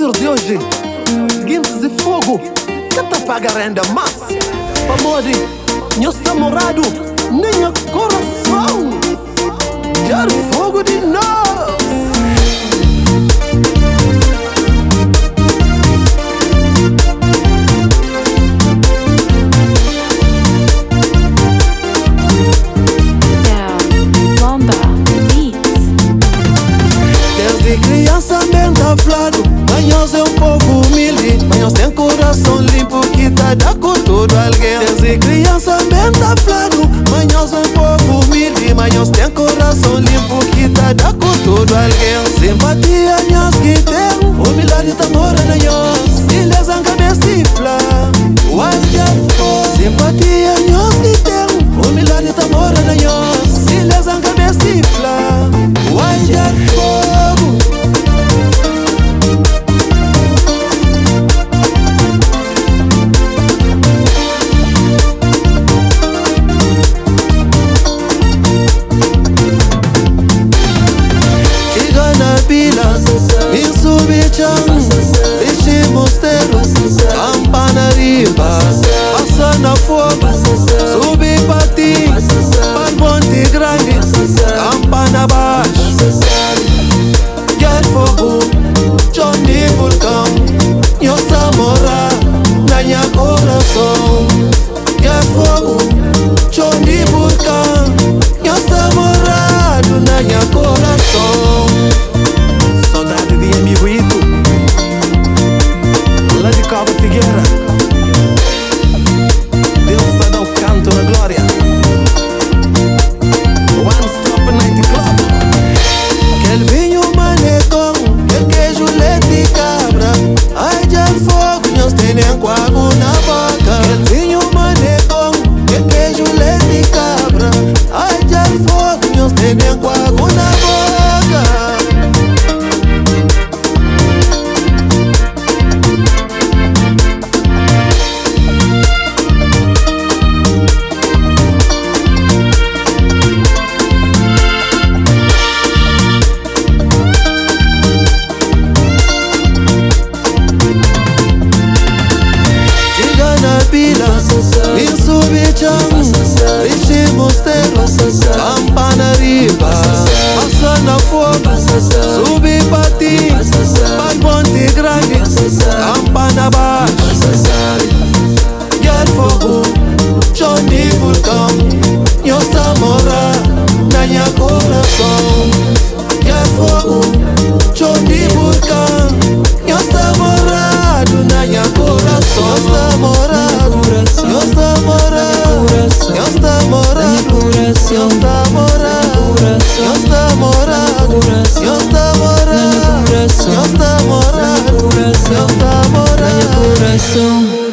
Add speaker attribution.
Speaker 1: encontro de hoje, guintes de fogo, que te paga renda massa. Pamode, meu namorado, nem a coração, quero fogo de novo.
Speaker 2: Desde criança bem tablado, manhãs é um povo humilde, manhãs tem coração limpo que tá dá com todo alguém. Desde criança bem tablado, manhãs é um povo humilde, manhãs tem coração limpo que tá dá com todo alguém. Simpatia nós que tem, humildade tá mora na nós, ilhas em cabeça e flá, simpatia nós que tem, humildade tá mora na nós, ilhas em cabeça e flá, fogo. Me subi chão, deixe mosteiro, campana riba, passa na fogo, subi pati, para Monte Grande, campana baixo, quer fogo, chão de vulcão, eu tá morar na minha coração, quer fogo, chão de vulcão, eu tá morado na minha coração.
Speaker 1: Saudade de amigo Ito, lá de Cabo Figueira. Deus vai dar o canto na glória. One Stop Night Club.
Speaker 2: Aquele vinho manecão, aquele queijo leite e cabra, ai já fogo, nós tem nem coago na boca. Aquele vinho manecão, aquele queijo leite e cabra, ai já fogo, nós tem nem coago na boca. Me subi chão, deixe mosteiro, campana riba, passa na fogo, subi pati, para Monte Grande, campana baixo, quer fogo, chão de vulcão, eu tá morar na minha coração, quer fogo, chão de vulcão, eu tá morado na minha coração, eu tá morado. Dios está morado, Dios está morado, Dios está morado, Dios está morado, Dios está morado, Dios está morado, Dios está morado, Dios está morado.